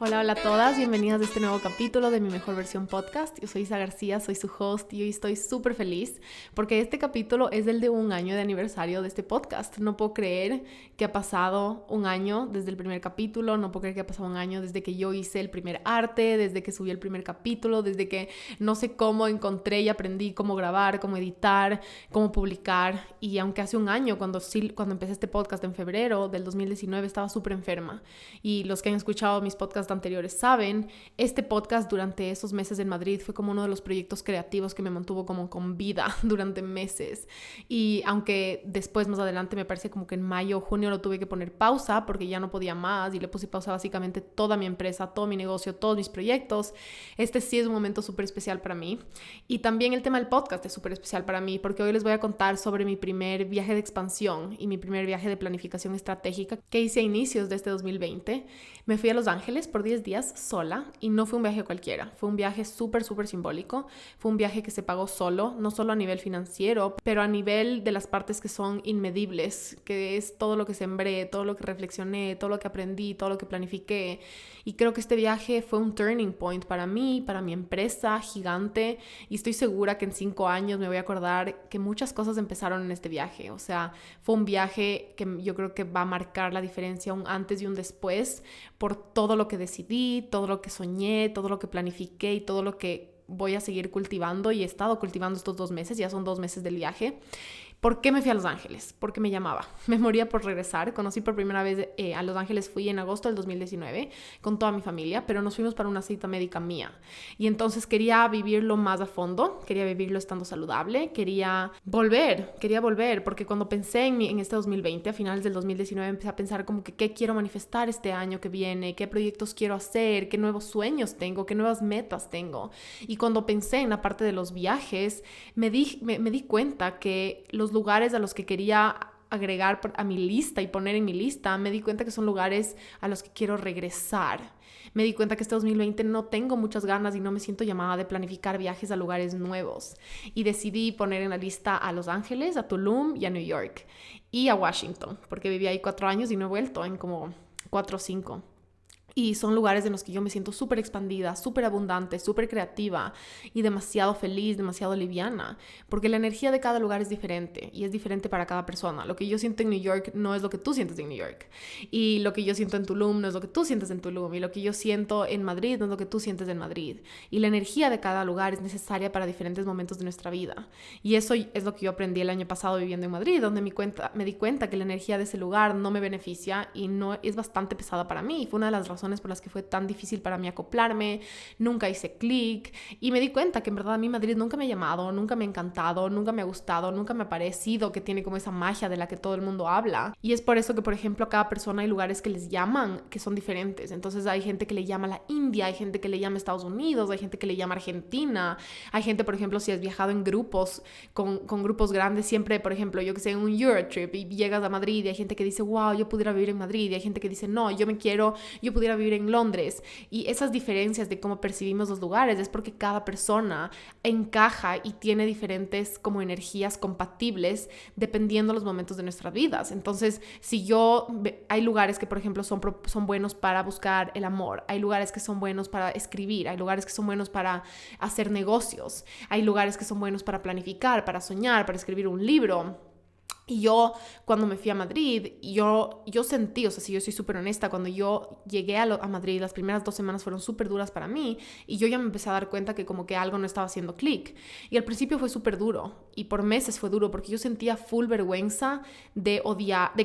Hola, hola a todas, bienvenidas a este nuevo capítulo de Mi Mejor Versión Podcast. Yo soy Isa García, soy su host y hoy estoy súper feliz porque este capítulo es el de 1 año de aniversario de este podcast. No puedo creer que ha pasado 1 año desde el primer capítulo, no puedo creer que ha pasado 1 año desde que yo hice el primer arte, desde que subí el primer capítulo, desde que no sé cómo encontré y aprendí cómo grabar, cómo editar, cómo publicar. Y aunque hace 1 año, cuando empecé este podcast en febrero del 2019, estaba súper enferma. Y los que han escuchado mis podcasts anteriores saben, este podcast durante esos meses en Madrid fue como uno de los proyectos creativos que me mantuvo como con vida durante meses. Y aunque después, más adelante, me parece como que en mayo o junio lo tuve que poner pausa porque ya no podía más y le puse pausa básicamente toda mi empresa, todo mi negocio, todos mis proyectos. Este sí es un momento súper especial para mí. Y también el tema del podcast es súper especial para mí porque hoy les voy a contar sobre mi primer viaje de expansión y mi primer viaje de planificación estratégica que hice a inicios de este 2020. Me fui a Los Ángeles por 10 días sola y no fue un viaje cualquiera, fue un viaje súper simbólico, fue un viaje que se pagó solo, no solo a nivel financiero, pero a nivel de las partes que son inmedibles, que es todo lo que sembré, todo lo que reflexioné, todo lo que aprendí, todo lo que planifiqué. Y creo que este viaje fue un turning point para mí, para mi empresa gigante, y estoy segura que en 5 años me voy a acordar que muchas cosas empezaron en este viaje. O sea, fue un viaje que yo creo que va a marcar la diferencia, un antes y un después, por todo lo que decidí, todo lo que soñé, todo lo que planifiqué y todo lo que voy a seguir cultivando y he estado cultivando estos 2 meses, ya son 2 meses del viaje. ¿Por qué me fui a Los Ángeles? Porque me llamaba. Me moría por regresar. Conocí por primera vez a Los Ángeles, fui en agosto del 2019 con toda mi familia, pero nos fuimos para una cita médica mía. Y entonces quería vivirlo más a fondo, quería vivirlo estando saludable, quería volver, porque cuando pensé en este 2020, a finales del 2019, empecé a pensar como que qué quiero manifestar este año que viene, qué proyectos quiero hacer, qué nuevos sueños tengo, qué nuevas metas tengo. Y cuando pensé en la parte de los viajes, me di cuenta que los lugares a los que quería agregar a mi lista y poner en mi lista, me di cuenta que son lugares a los que quiero regresar. Me di cuenta que este 2020 no tengo muchas ganas y no me siento llamada de planificar viajes a lugares nuevos. Y decidí poner en la lista a Los Ángeles, a Tulum y a New York. Y a Washington, porque viví ahí 4 años y no he vuelto en como 4 o 5. Y son lugares en los que yo me siento súper expandida, súper abundante, súper creativa y demasiado feliz, demasiado liviana, porque la energía de cada lugar es diferente y es diferente para cada persona. Lo que yo siento en New York no es lo que tú sientes en New York, y lo que yo siento en Tulum no es lo que tú sientes en Tulum, y lo que yo siento en Madrid no es lo que tú sientes en Madrid. Y la energía de cada lugar es necesaria para diferentes momentos de nuestra vida. Y eso es lo que yo aprendí el año pasado viviendo en Madrid, donde me di cuenta que la energía de ese lugar no me beneficia y no es bastante pesada para mí. Fue una de las razones por las que fue tan difícil para mí acoplarme, nunca hice clic y me di cuenta que en verdad a mí Madrid nunca me ha llamado, nunca me ha encantado, nunca me ha gustado, nunca me ha parecido que tiene como esa magia de la que todo el mundo habla. Y es por eso que, por ejemplo, a cada persona hay lugares que les llaman, que son diferentes. Entonces hay gente que le llama la India, hay gente que le llama Estados Unidos, hay gente que le llama Argentina, hay gente, por ejemplo, si has viajado en grupos, con grupos grandes, siempre, por ejemplo, yo que sé, en un Eurotrip y llegas a Madrid y hay gente que dice, wow, yo pudiera vivir en Madrid, y hay gente que dice, no, yo pudiera vivir en Londres. Y esas diferencias de cómo percibimos los lugares es porque cada persona encaja y tiene diferentes como energías compatibles dependiendo de los momentos de nuestras vidas. Entonces, hay lugares que, por ejemplo, son buenos para buscar el amor, hay lugares que son buenos para escribir, hay lugares que son buenos para hacer negocios, hay lugares que son buenos para planificar, para soñar, para escribir un libro. Y yo, cuando me fui a Madrid, yo sentí, o sea, si yo soy súper honesta, cuando yo llegué a Madrid, las primeras 2 semanas fueron súper duras para mí y yo ya me empecé a dar cuenta que como que algo no estaba haciendo clic. Y al principio fue súper duro y por meses fue duro porque yo sentía full vergüenza de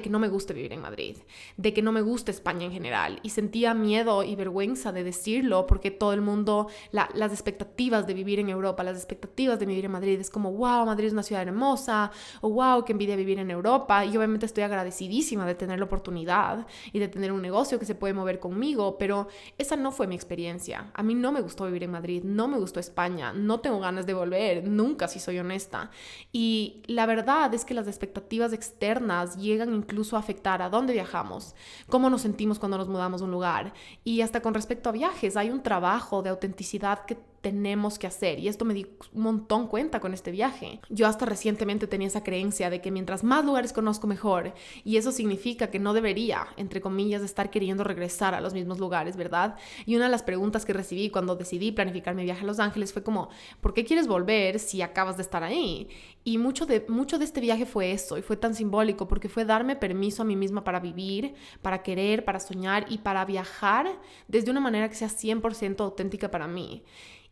que no me guste vivir en Madrid, de que no me guste España en general, y sentía miedo y vergüenza de decirlo porque todo el mundo, las expectativas de vivir en Europa, las expectativas de vivir en Madrid es como, wow, Madrid es una ciudad hermosa, o wow, qué envidia vivir en Europa. Y obviamente estoy agradecidísima de tener la oportunidad y de tener un negocio que se puede mover conmigo, pero esa no fue mi experiencia. A mí no me gustó vivir en Madrid, no me gustó España, no tengo ganas de volver, nunca, si soy honesta. Y la verdad es que las expectativas externas llegan incluso a afectar a dónde viajamos, cómo nos sentimos cuando nos mudamos a un lugar. Y hasta con respecto a viajes, hay un trabajo de autenticidad que tenemos que hacer. Y esto me di un montón cuenta con este viaje. Yo hasta recientemente tenía esa creencia de que mientras más lugares conozco mejor, y eso significa que no debería, entre comillas, estar queriendo regresar a los mismos lugares, ¿verdad? Y una de las preguntas que recibí cuando decidí planificar mi viaje a Los Ángeles fue como, ¿por qué quieres volver si acabas de estar ahí? Y mucho de este viaje fue eso, y fue tan simbólico porque fue darme permiso a mí misma para vivir, para querer, para soñar y para viajar desde una manera que sea 100% auténtica para mí.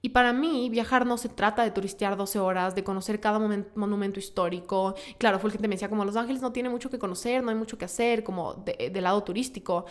Y para mí, viajar no se trata de turistear 12 horas, de conocer cada monumento histórico. Claro, fue el que te me decía, como Los Ángeles no tiene mucho que conocer, no hay mucho que hacer, como de lado turístico.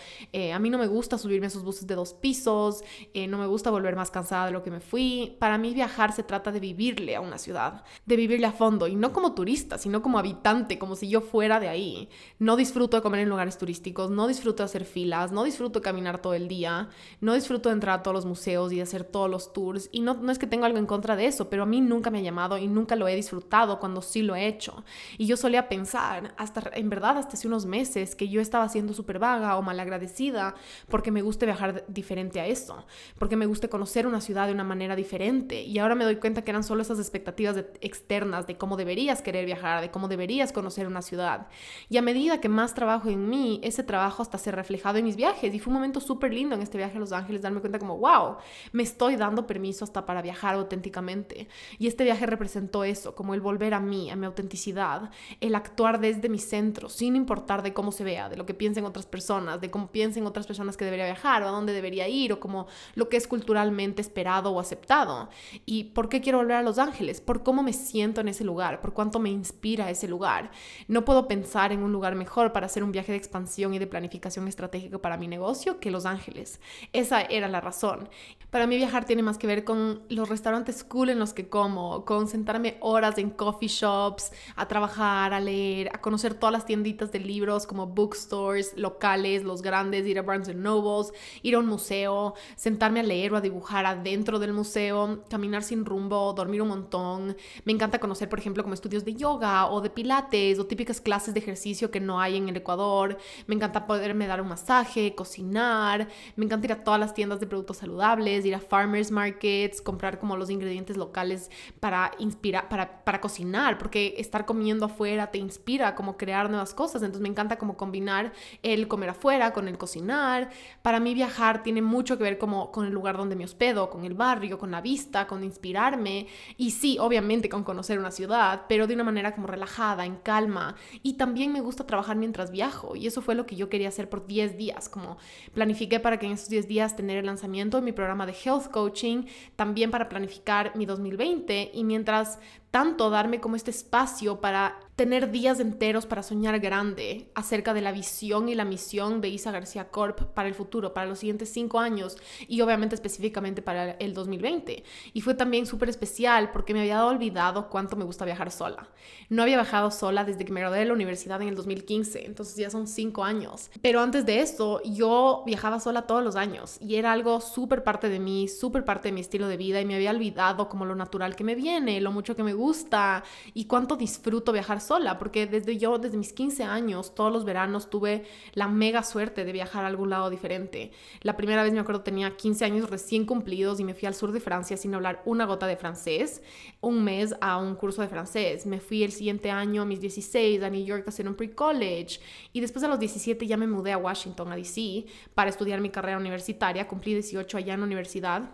A mí no me gusta subirme a esos buses de 2 pisos, no me gusta volver más cansada de lo que me fui. Para mí, viajar se trata de vivirle a una ciudad, de vivirle a fondo, y no como turista, sino como habitante, como si yo fuera de ahí. No disfruto de comer en lugares turísticos, no disfruto de hacer filas, no disfruto de caminar todo el día, no disfruto de entrar a todos los museos y de hacer todos los tours. Y no es que tengo algo en contra de eso, pero a mí nunca me ha llamado y nunca lo he disfrutado cuando sí lo he hecho. Y yo solía pensar, en verdad hasta hace unos meses, que yo estaba siendo súper vaga o malagradecida porque me gusta viajar diferente a eso, porque me gusta conocer una ciudad de una manera diferente. Y ahora me doy cuenta que eran solo esas expectativas externas de cómo deberías querer viajar, de cómo deberías conocer una ciudad. Y a medida que más trabajo en mí, ese trabajo hasta se ha reflejado en mis viajes. Y fue un momento súper lindo en este viaje a Los Ángeles darme cuenta como, wow, me estoy dando permiso hasta para viajar auténticamente. Y este viaje representó eso, como el volver a mí, a mi autenticidad, el actuar desde mi centro, sin importar de cómo se vea, de lo que piensen otras personas, de cómo piensen otras personas que debería viajar o a dónde debería ir, o como lo que es culturalmente esperado o aceptado. ¿Y por qué quiero volver a Los Ángeles? Por cómo me siento en ese lugar, por cuánto me inspira ese lugar. No puedo pensar en un lugar mejor para hacer un viaje de expansión y de planificación estratégica para mi negocio que Los Ángeles. Esa era la razón. Para mí viajar tiene más que ver con los restaurantes cool en los que como, con sentarme horas en coffee shops, a trabajar, a leer, a conocer todas las tienditas de libros como bookstores locales, los grandes, ir a Barnes Nobles, ir a un museo, sentarme a leer o a dibujar adentro del museo, caminar sin rumbo, dormir un montón. Me encanta conocer, por ejemplo, como estudios de yoga o de pilates o típicas clases de ejercicio que no hay en el Ecuador. Me encanta poderme dar un masaje, cocinar. Me encanta ir a todas las tiendas de productos saludables, ir a farmers markets, comprar como los ingredientes locales para inspirar, para cocinar, porque estar comiendo afuera te inspira a como crear nuevas cosas. Entonces me encanta como combinar el comer afuera con el cocinar. Para mí viajar tiene mucho que ver como con el lugar donde me hospedo, con el barrio, con la vista, con inspirarme, y sí, obviamente con conocer una ciudad, pero de una manera como relajada, en calma. Y también me gusta trabajar mientras viajo, y eso fue lo que yo quería hacer por 10 días, como planifiqué para que en esos 10 días tener el lanzamiento de mi programa de Health Coaching, también para planificar mi 2020, y mientras tanto darme como este espacio para tener días enteros para soñar grande acerca de la visión y la misión de Isa García Corp para el futuro, para los siguientes 5 años y obviamente específicamente para el 2020. Y fue también súper especial porque me había olvidado cuánto me gusta viajar sola. No había viajado sola desde que me gradué de la universidad en el 2015, entonces ya son 5 años. Pero antes de eso, yo viajaba sola todos los años y era algo súper parte de mí, súper parte de mi estilo de vida, y me había olvidado como lo natural que me viene, lo mucho que me gusta y cuánto disfruto viajar sola, porque desde mis 15 años, todos los veranos tuve la mega suerte de viajar a algún lado diferente. La primera vez me acuerdo tenía 15 años recién cumplidos y me fui al sur de Francia sin hablar una gota de francés, un mes a un curso de francés. Me fui el siguiente año a mis 16 a New York a hacer un pre-college, y después a los 17 ya me mudé a Washington, a DC, para estudiar mi carrera universitaria. Cumplí 18 allá en la universidad.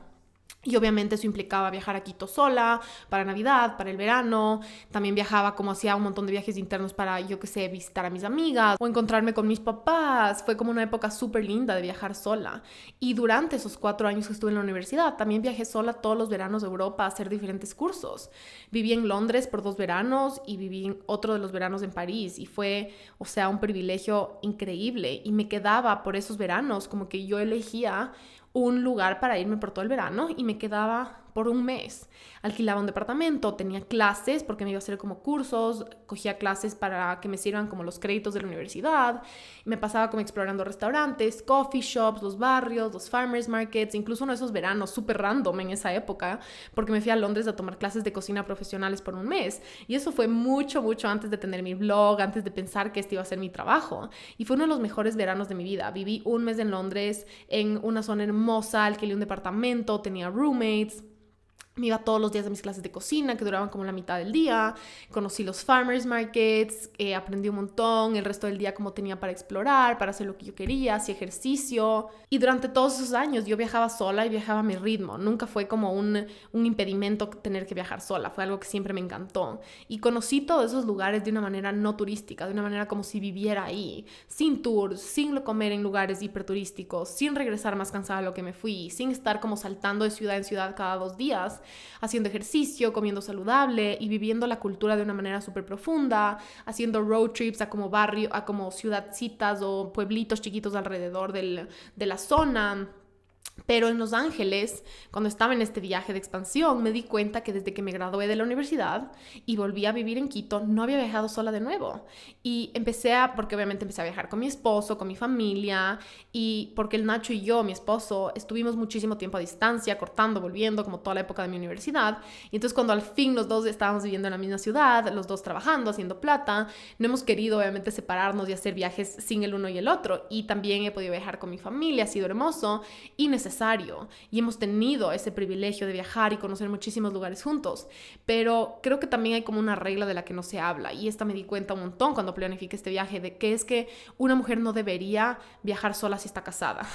Y obviamente eso implicaba viajar a Quito sola, para Navidad, para el verano. También viajaba como hacía un montón de viajes internos para, yo qué sé, visitar a mis amigas o encontrarme con mis papás. Fue como una época súper linda de viajar sola. Y durante esos 4 años que estuve en la universidad, también viajé sola todos los veranos de Europa a hacer diferentes cursos. Viví en Londres por 2 veranos y viví en otro de los veranos en París. Y fue, o sea, un privilegio increíble. Y me quedaba por esos veranos, como que yo elegía un lugar para irme por todo el verano y me quedaba por un mes. Alquilaba un departamento, tenía clases porque me iba a hacer como cursos, cogía clases para que me sirvan como los créditos de la universidad, me pasaba como explorando restaurantes, coffee shops, los barrios, los farmers markets, incluso uno de esos veranos súper random en esa época, porque me fui a Londres a tomar clases de cocina profesionales por un mes, y eso fue mucho antes de tener mi blog, antes de pensar que este iba a ser mi trabajo, y fue uno de los mejores veranos de mi vida. Viví un mes en Londres, en una zona hermosa, alquilé un departamento, tenía roommates. Me iba todos los días a mis clases de cocina, que duraban como la mitad del día. Conocí los farmers markets, aprendí un montón. El resto del día como tenía para explorar, para hacer lo que yo quería, hacía ejercicio. Y durante todos esos años yo viajaba sola y viajaba a mi ritmo. Nunca fue como un impedimento tener que viajar sola. Fue algo que siempre me encantó. Y conocí todos esos lugares de una manera no turística, de una manera como si viviera ahí. Sin tours, sin comer en lugares hiperturísticos, sin regresar más cansada de lo que me fui, sin estar como saltando de ciudad en ciudad cada 2 días, haciendo ejercicio, comiendo saludable y viviendo la cultura de una manera súper profunda, haciendo road trips a como barrio, a como ciudadcitas o pueblitos chiquitos alrededor de la zona. Pero en Los Ángeles, cuando estaba en este viaje de expansión, me di cuenta que desde que me gradué de la universidad y volví a vivir en Quito, no había viajado sola de nuevo. Y porque obviamente empecé a viajar con mi esposo, con mi familia, y porque el Nacho y yo, mi esposo, estuvimos muchísimo tiempo a distancia, cortando, volviendo, como toda la época de mi universidad. Y entonces cuando al fin los dos estábamos viviendo en la misma ciudad, los dos trabajando, haciendo plata, no hemos querido obviamente separarnos y hacer viajes sin el uno y el otro. Y también he podido viajar con mi familia, ha sido hermoso y necesario. Y hemos tenido ese privilegio de viajar y conocer muchísimos lugares juntos, pero creo que también hay como una regla de la que no se habla, y esta me di cuenta un montón cuando planifiqué este viaje, de que es que una mujer no debería viajar sola si está casada.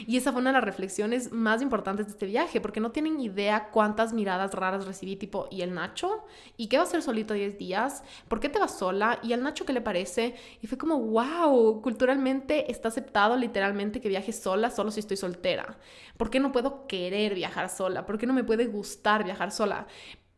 Y esa fue una de las reflexiones más importantes de este viaje, porque no tienen idea cuántas miradas raras recibí, tipo, ¿y el Nacho? ¿Y qué va a hacer solito 10 días? ¿Por qué te vas sola? ¿Y al Nacho qué le parece? Y fue como, wow, culturalmente está aceptado literalmente que viaje sola solo si estoy soltera. ¿Por qué no puedo querer viajar sola? ¿Por qué no me puede gustar viajar sola?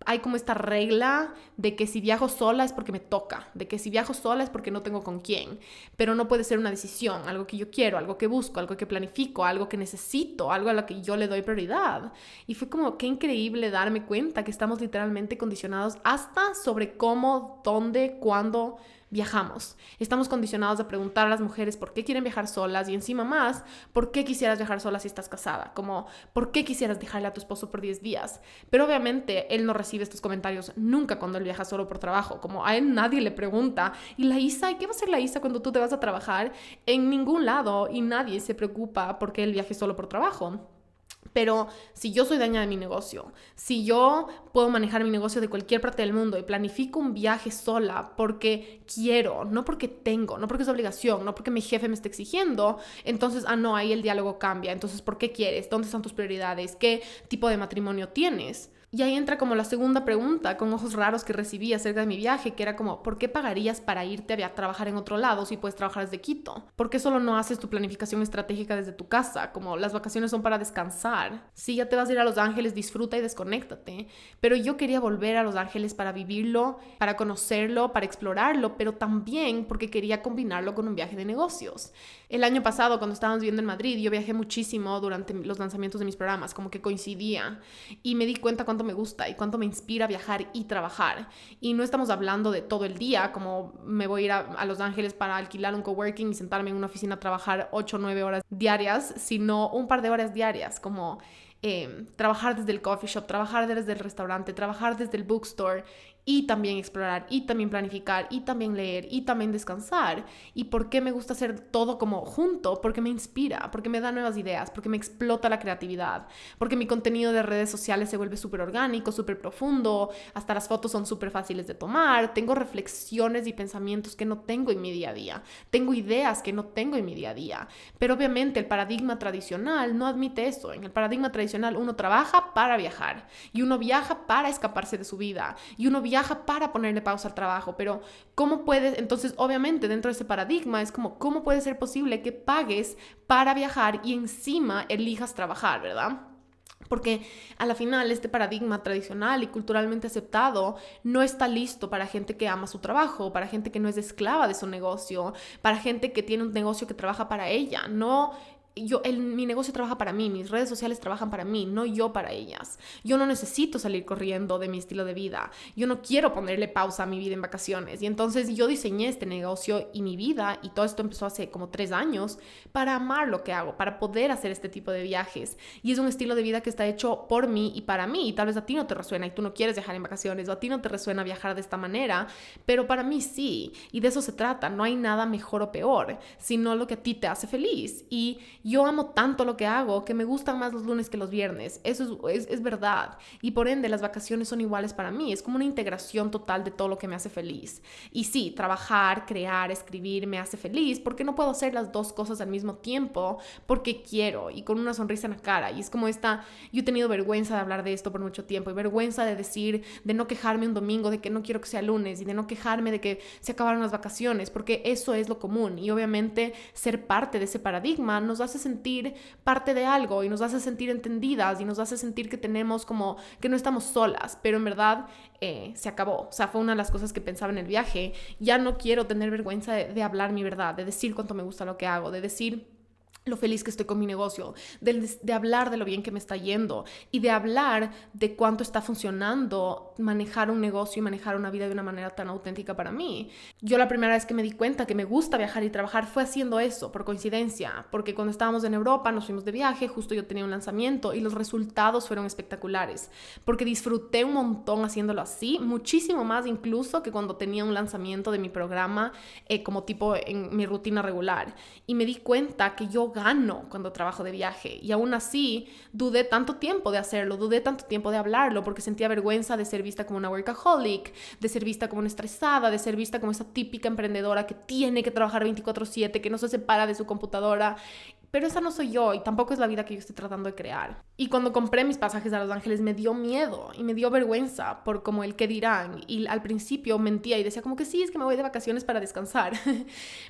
Hay como esta regla de que si viajo sola es porque me toca, de que si viajo sola es porque no tengo con quién, pero no puede ser una decisión, algo que yo quiero, algo que busco, algo que planifico, algo que necesito, algo a lo que yo le doy prioridad. Y fue como qué increíble darme cuenta que estamos literalmente condicionados hasta sobre cómo, dónde, cuándo viajamos. Estamos condicionados a preguntar a las mujeres por qué quieren viajar solas, y encima más, por qué quisieras viajar sola si estás casada, como por qué quisieras dejarle a tu esposo por 10 días. Pero obviamente él no recibe estos comentarios nunca cuando él viaja solo por trabajo, como a él nadie le pregunta, ¿y la Isa? ¿Y qué va a hacer la Isa cuando tú te vas a trabajar? En ningún lado, y nadie se preocupa porque él viaje solo por trabajo. Pero si yo soy dueña de mi negocio, si yo puedo manejar mi negocio de cualquier parte del mundo y planifico un viaje sola porque quiero, no porque tengo, no porque es obligación, no porque mi jefe me está exigiendo, entonces, no, ahí el diálogo cambia. Entonces, ¿por qué quieres? ¿Dónde están tus prioridades? ¿Qué tipo de matrimonio tienes? Y ahí entra como la segunda pregunta con ojos raros que recibí acerca de mi viaje, que era como, ¿por qué pagarías para irte a trabajar en otro lado si puedes trabajar desde Quito? ¿Por qué solo no haces tu planificación estratégica desde tu casa? Como las vacaciones son para descansar. Si ya te vas a ir a Los Ángeles, disfruta y desconéctate. Pero yo quería volver a Los Ángeles para vivirlo, para conocerlo, para explorarlo, pero también porque quería combinarlo con un viaje de negocios. El año pasado, cuando estábamos viviendo en Madrid, yo viajé muchísimo durante los lanzamientos de mis programas, como que coincidía, y me di cuenta cuánto me gusta y cuánto me inspira viajar y trabajar. Y no estamos hablando de todo el día, como me voy a ir a Los Ángeles para alquilar un coworking y sentarme en una oficina a trabajar 8 o 9 horas diarias, sino un par de horas diarias, como trabajar desde el coffee shop, trabajar desde el restaurante, trabajar desde el bookstore, y también explorar, y también planificar, y también leer, y también descansar. ¿Y por qué me gusta hacer todo como junto? Porque me inspira, porque me da nuevas ideas, porque me explota la creatividad, porque mi contenido de redes sociales se vuelve súper orgánico, súper profundo, hasta las fotos son súper fáciles de tomar, tengo reflexiones y pensamientos que no tengo en mi día a día, tengo ideas que no tengo en mi día a día. Pero obviamente el paradigma tradicional no admite eso. En el paradigma tradicional uno trabaja para viajar, y uno viaja para escaparse de su vida, y uno viaja para ponerle pausa al trabajo. Pero ¿cómo puedes? Entonces, obviamente, dentro de ese paradigma es como, ¿cómo puede ser posible que pagues para viajar y encima elijas trabajar, verdad? Porque a la final este paradigma tradicional y culturalmente aceptado no está listo para gente que ama su trabajo, para gente que no es esclava de su negocio, para gente que tiene un negocio que trabaja para ella. Mi negocio trabaja para mí, mis redes sociales trabajan para mí, no yo para ellas. Yo no necesito salir corriendo de mi estilo de vida. Yo no quiero ponerle pausa a mi vida en vacaciones. Y entonces yo diseñé este negocio y mi vida, y todo esto empezó hace como 3 años, para amar lo que hago, para poder hacer este tipo de viajes. Y es un estilo de vida que está hecho por mí y para mí. Y tal vez a ti no te resuena y tú no quieres viajar en vacaciones, o a ti no te resuena viajar de esta manera, pero para mí sí. Y de eso se trata. No hay nada mejor o peor, sino lo que a ti te hace feliz. Y yo amo tanto lo que hago que me gustan más los lunes que los viernes. Eso es verdad. Y por ende, las vacaciones son iguales para mí. Es como una integración total de todo lo que me hace feliz. Y sí, trabajar, crear, escribir me hace feliz porque no puedo hacer las dos cosas al mismo tiempo porque quiero y con una sonrisa en la cara. Y es como yo he tenido vergüenza de hablar de esto por mucho tiempo y vergüenza de decir, de no quejarme un domingo de que no quiero que sea lunes y de no quejarme de que se acabaron las vacaciones, porque eso es lo común. Y obviamente ser parte de ese paradigma nos hace sentir parte de algo y nos hace sentir entendidas y nos hace sentir que tenemos como que no estamos solas, pero en verdad se acabó. O sea, fue una de las cosas que pensaba en el viaje. Ya no quiero tener vergüenza de hablar mi verdad, de decir cuánto me gusta lo que hago, de decir lo feliz que estoy con mi negocio, de hablar de lo bien que me está yendo y de hablar de cuánto está funcionando manejar un negocio y manejar una vida de una manera tan auténtica para mí. Yo la primera vez que me di cuenta que me gusta viajar y trabajar fue haciendo eso, por coincidencia, porque cuando estábamos en Europa nos fuimos de viaje, justo yo tenía un lanzamiento y los resultados fueron espectaculares, porque disfruté un montón haciéndolo así, muchísimo más incluso que cuando tenía un lanzamiento de mi programa como tipo en mi rutina regular. Y me di cuenta que yo gano cuando trabajo de viaje y aún así dudé tanto tiempo de hacerlo, dudé tanto tiempo de hablarlo porque sentía vergüenza de ser vista como una workaholic, de ser vista como una estresada, de ser vista como esa típica emprendedora que tiene que trabajar 24/7, que no se separa de su computadora. Pero esa no soy yo y tampoco es la vida que yo estoy tratando de crear. Y cuando compré mis pasajes a Los Ángeles me dio miedo y me dio vergüenza por como el qué dirán. Y al principio mentía y decía como que sí, es que me voy de vacaciones para descansar.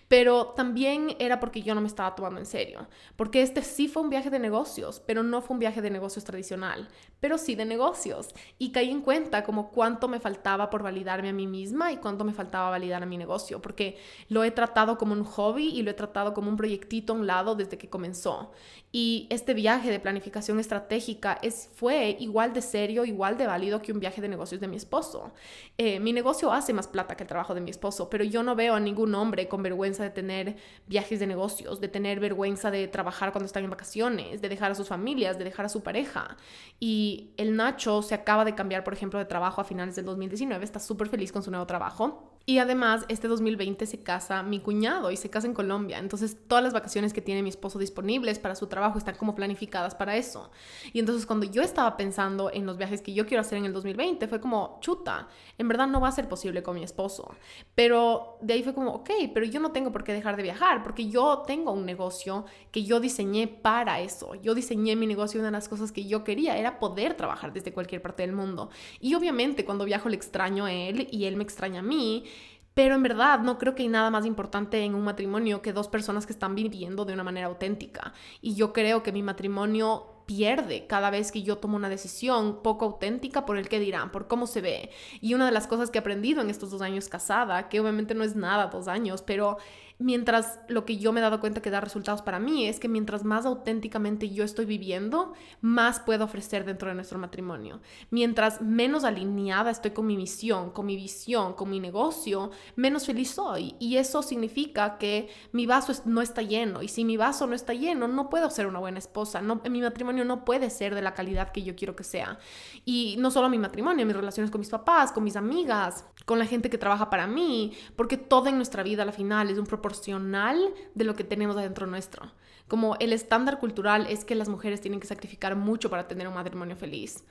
Pero también era porque yo no me estaba tomando en serio. Porque este sí fue un viaje de negocios, pero no fue un viaje de negocios tradicional, pero sí de negocios. Y caí en cuenta como cuánto me faltaba por validarme a mí misma y cuánto me faltaba validar a mi negocio. Porque lo he tratado como un hobby y lo he tratado como un proyectito a un lado desde que comenzó. Y este viaje de planificación estratégica fue igual de serio, igual de válido que un viaje de negocios de mi esposo. Mi negocio hace más plata que el trabajo de mi esposo, pero yo no veo a ningún hombre con vergüenza de tener viajes de negocios, de tener vergüenza de trabajar cuando están en vacaciones, de dejar a sus familias, de dejar a su pareja. Y el Nacho se acaba de cambiar, por ejemplo, de trabajo a finales del 2019, está súper feliz con su nuevo trabajo. Y además, este 2020 se casa mi cuñado y se casa en Colombia. Entonces, todas las vacaciones que tiene mi esposo disponibles para su trabajo están como planificadas para eso. Y entonces, cuando yo estaba pensando en los viajes que yo quiero hacer en el 2020, fue como, chuta, en verdad no va a ser posible con mi esposo. Pero de ahí fue como, ok, pero yo no tengo por qué dejar de viajar, porque yo tengo un negocio que yo diseñé para eso. Yo diseñé mi negocio y una de las cosas que yo quería era poder trabajar desde cualquier parte del mundo. Y obviamente, cuando viajo le extraño a él y él me extraña a mí. Pero en verdad no creo que hay nada más importante en un matrimonio que dos personas que están viviendo de una manera auténtica. Y yo creo que mi matrimonio pierde cada vez que yo tomo una decisión poco auténtica por el que dirán, por cómo se ve. Y una de las cosas que he aprendido en estos 2 años casada, que obviamente no es nada 2 años, pero mientras lo que yo me he dado cuenta que da resultados para mí es que mientras más auténticamente yo estoy viviendo, más puedo ofrecer dentro de nuestro matrimonio. Mientras menos alineada estoy con mi misión, con mi visión, con mi negocio, menos feliz soy. Y eso significa que mi vaso no está lleno. Y si mi vaso no está lleno, no puedo ser una buena esposa. Mi matrimonio no puede ser de la calidad que yo quiero que sea. Y no solo mi matrimonio, mis relaciones con mis papás, con mis amigas, con la gente que trabaja para mí, porque todo en nuestra vida al final es un proporcional de lo que tenemos adentro nuestro. Como el estándar cultural es que las mujeres tienen que sacrificar mucho para tener un matrimonio feliz.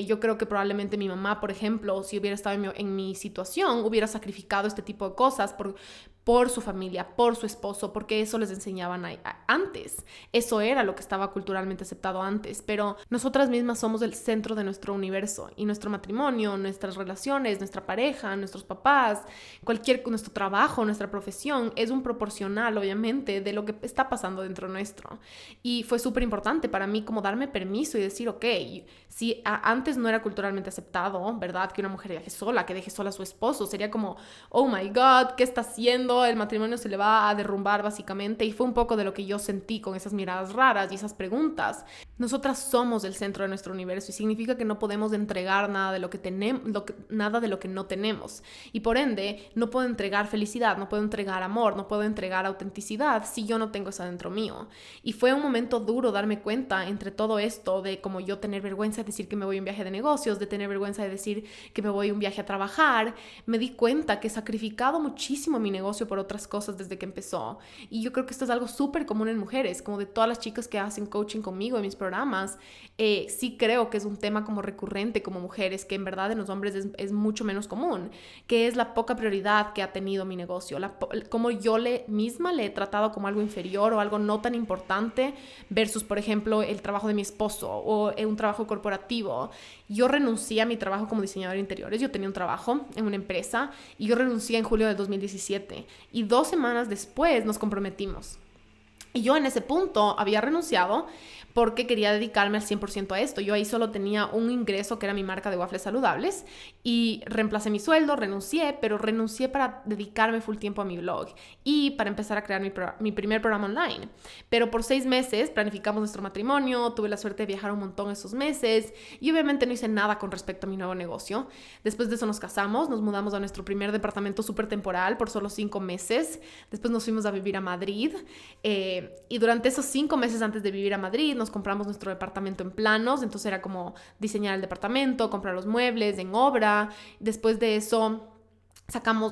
Yo creo que probablemente mi mamá, por ejemplo, si hubiera estado en mi situación, hubiera sacrificado este tipo de cosas por su familia, por su esposo, porque eso les enseñaban antes. Eso era lo que estaba culturalmente aceptado antes, pero nosotras mismas somos el centro de nuestro universo y nuestro matrimonio, nuestras relaciones, nuestra pareja, nuestros papás, nuestro trabajo, nuestra profesión es un proporcional, obviamente, de lo que está pasando dentro nuestro. Y fue súper importante para mí como darme permiso y decir, ok, si antes no era culturalmente aceptado, ¿verdad? Que una mujer viaje sola, que deje sola a su esposo, sería como, oh my God, ¿qué está haciendo? El matrimonio se le va a derrumbar básicamente, y fue un poco de lo que yo sentí con esas miradas raras y esas preguntas. Nosotras somos el centro de nuestro universo y significa que no podemos entregar nada de lo que tenemos, nada de lo que no tenemos, y por ende no puedo entregar felicidad, no puedo entregar amor, no puedo entregar autenticidad si yo no tengo eso dentro mío. Y fue un momento duro darme cuenta entre todo esto de como yo tener vergüenza de decir que me voy a un viaje de negocios, de tener vergüenza de decir que me voy a un viaje a trabajar. Me di cuenta que he sacrificado muchísimo mi negocio por otras cosas desde que empezó. Y yo creo que esto es algo súper común en mujeres, como de todas las chicas que hacen coaching conmigo en mis programas. Sí creo que es un tema como recurrente como mujeres, que en verdad en los hombres es mucho menos común, que es la poca prioridad que ha tenido mi negocio, como yo misma le he tratado como algo inferior o algo no tan importante versus, por ejemplo, el trabajo de mi esposo o un trabajo corporativo. Yo renuncié a mi trabajo como diseñadora de interiores. Yo tenía un trabajo en una empresa y yo renuncié en julio del 2017 y 2 semanas después nos comprometimos. Y yo en ese punto había renunciado porque quería dedicarme al 100% a esto. Yo ahí solo tenía un ingreso que era mi marca de waffles saludables y reemplacé mi sueldo, pero renuncié para dedicarme full tiempo a mi blog y para empezar a crear mi primer programa online. Pero por 6 meses planificamos nuestro matrimonio, tuve la suerte de viajar un montón esos meses y obviamente no hice nada con respecto a mi nuevo negocio. Después de eso nos casamos, nos mudamos a nuestro primer departamento súper temporal por solo 5 meses. Después nos fuimos a vivir a Madrid y durante esos 5 meses antes de vivir a Madrid nos compramos nuestro departamento en planos, entonces era como diseñar el departamento, comprar los muebles en obra. Después de eso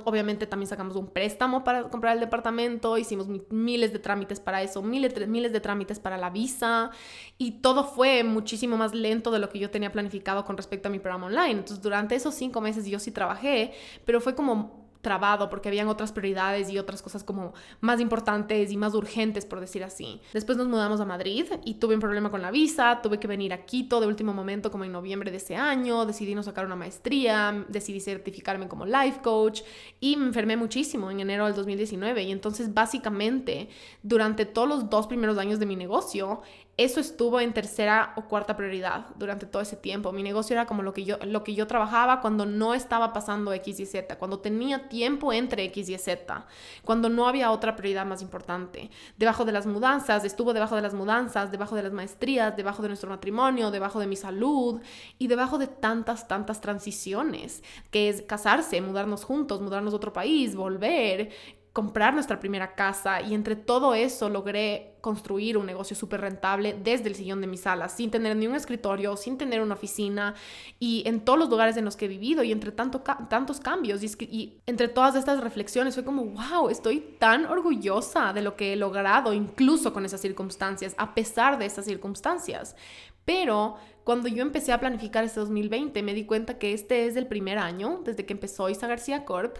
obviamente también sacamos un préstamo para comprar el departamento, hicimos miles de trámites para eso, miles de trámites para la visa y todo fue muchísimo más lento de lo que yo tenía planificado con respecto a mi programa online. Entonces durante esos 5 meses yo sí trabajé, pero fue como trabado porque habían otras prioridades y otras cosas como más importantes y más urgentes, por decir así. Después nos mudamos a Madrid y tuve un problema con la visa, tuve que venir a Quito de último momento como en noviembre de ese año, decidí no sacar una maestría, decidí certificarme como life coach y me enfermé muchísimo en enero del 2019 y entonces básicamente durante todos los 2 primeros años de mi negocio eso estuvo en tercera o cuarta prioridad durante todo ese tiempo. Mi negocio era como lo que yo trabajaba cuando no estaba pasando X y Z, cuando tenía tiempo entre X y Z, cuando no había otra prioridad más importante. Estuvo debajo de las mudanzas, debajo de las maestrías, debajo de nuestro matrimonio, debajo de mi salud y debajo de tantas transiciones, que es casarse, mudarnos juntos, mudarnos a otro país, volver, comprar nuestra primera casa y entre todo eso logré construir un negocio súper rentable desde el sillón de mi sala, sin tener ni un escritorio, sin tener una oficina y en todos los lugares en los que he vivido y entre tantos cambios y entre todas estas reflexiones fue como wow, estoy tan orgullosa de lo que he logrado incluso con esas circunstancias, a pesar de esas circunstancias. Pero cuando yo empecé a planificar este 2020 me di cuenta que este es el primer año desde que empezó Isa García Corp.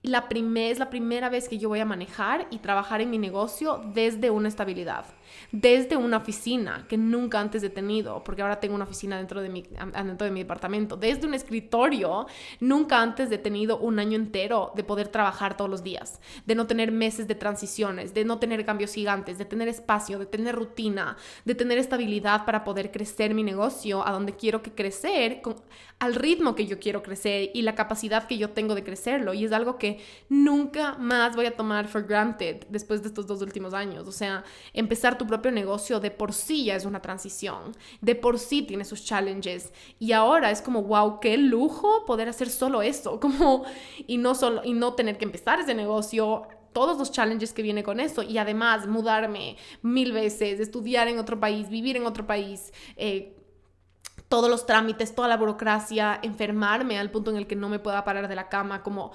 Es la primera vez que yo voy a manejar y trabajar en mi negocio desde una estabilidad, desde una oficina que nunca antes he tenido, porque ahora tengo una oficina dentro de mi departamento, desde un escritorio, nunca antes he tenido un año entero de poder trabajar todos los días, de no tener meses de transiciones, de no tener cambios gigantes, de tener espacio, de tener rutina, de tener estabilidad para poder crecer mi negocio a donde quiero que crecer, al ritmo que yo quiero crecer y la capacidad que yo tengo de crecerlo. Y es algo que nunca más voy a tomar for granted después de estos 2 últimos años. O sea, empezar tu propio negocio de por sí ya es una transición, de por sí tiene sus challenges y ahora es como wow, qué lujo poder hacer solo eso, y no tener que empezar ese negocio, todos los challenges que viene con eso y además mudarme 1000 veces, estudiar en otro país, vivir en otro país, todos los trámites, toda la burocracia, enfermarme al punto en el que no me pueda parar de la cama. Como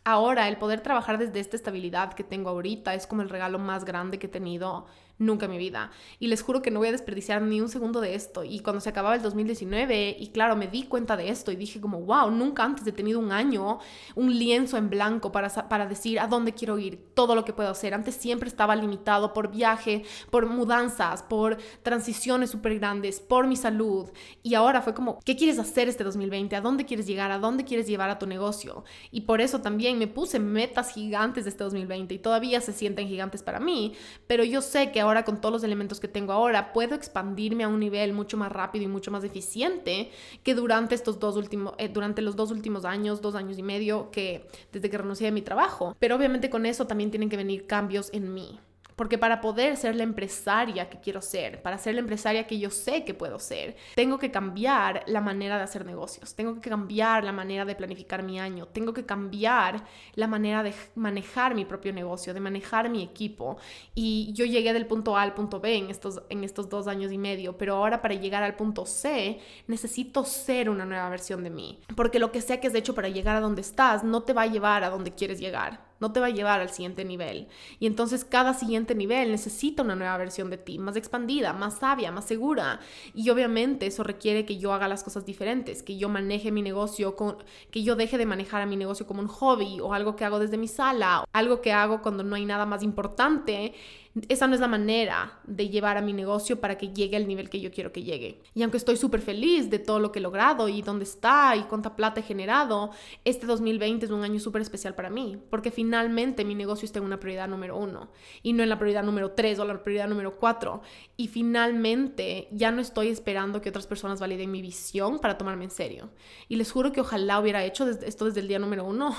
ahora el poder trabajar desde esta estabilidad que tengo ahorita es como el regalo más grande que he tenido nunca en mi vida. Y les juro que no voy a desperdiciar ni un segundo de esto. Y cuando se acababa el 2019, y claro, me di cuenta de esto y dije como, wow, nunca antes he tenido un año, un lienzo en blanco para decir a dónde quiero ir, todo lo que puedo hacer. Antes siempre estaba limitado por viaje, por mudanzas, por transiciones súper grandes, por mi salud. Y ahora fue como, ¿qué quieres hacer este 2020? ¿A dónde quieres llegar? ¿A dónde quieres llevar a tu negocio? Y por eso también me puse metas gigantes de este 2020 y todavía se sienten gigantes para mí, pero yo sé que ahora con todos los elementos que tengo ahora puedo expandirme a un nivel mucho más rápido y mucho más eficiente que durante los 2 últimos años, 2 años y medio que desde que renuncié a mi trabajo. Pero obviamente con eso también tienen que venir cambios en mí. Porque para poder ser la empresaria que quiero ser, para ser la empresaria que yo sé que puedo ser, tengo que cambiar la manera de hacer negocios, tengo que cambiar la manera de planificar mi año, tengo que cambiar la manera de manejar mi propio negocio, de manejar mi equipo. Y yo llegué del punto A al punto B en estos 2 años y medio, pero ahora para llegar al punto C necesito ser una nueva versión de mí. Porque lo que sea que has hecho para llegar a donde estás no te va a llevar a donde quieres llegar. no te va a llevar al siguiente nivel. Y entonces cada siguiente nivel necesita una nueva versión de ti, más expandida, más sabia, más segura. Y obviamente eso requiere que yo haga las cosas diferentes, que yo maneje mi negocio, que yo deje de manejar a mi negocio como un hobby o algo que hago desde mi sala, algo que hago cuando no hay nada más importante. Esa no es la manera de llevar a mi negocio para que llegue al nivel que yo quiero que llegue. Y aunque estoy súper feliz de todo lo que he logrado y dónde está y cuánta plata he generado, este 2020 es un año súper especial para mí, porque finalmente mi negocio está en una prioridad número 1 y no en la prioridad número 3 o la prioridad número 4. Y finalmente ya no estoy esperando que otras personas validen mi visión para tomarme en serio. Y les juro que ojalá hubiera hecho esto desde el día número 1,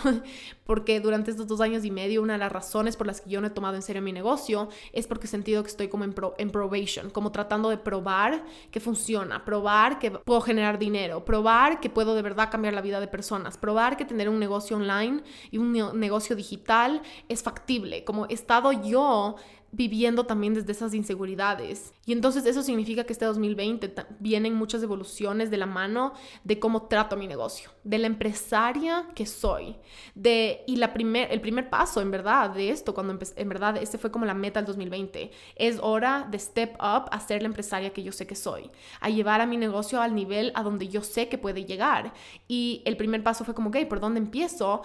porque durante estos 2 años y medio, una de las razones por las que yo no he tomado en serio mi negocio es porque he sentido que estoy como en probation, como tratando de probar que funciona, probar que puedo generar dinero, probar que puedo de verdad cambiar la vida de personas, probar que tener un negocio online y un negocio digital es factible, como he estado yo viviendo también desde esas inseguridades. Y entonces eso significa que este 2020 vienen muchas evoluciones de la mano de cómo trato mi negocio, de la empresaria que soy, el primer paso en verdad de esto, cuando en verdad este fue como la meta del 2020, es hora de step up a ser la empresaria que yo sé que soy, a llevar a mi negocio al nivel a donde yo sé que puede llegar. Y el primer paso fue como, ok, ¿por dónde empiezo?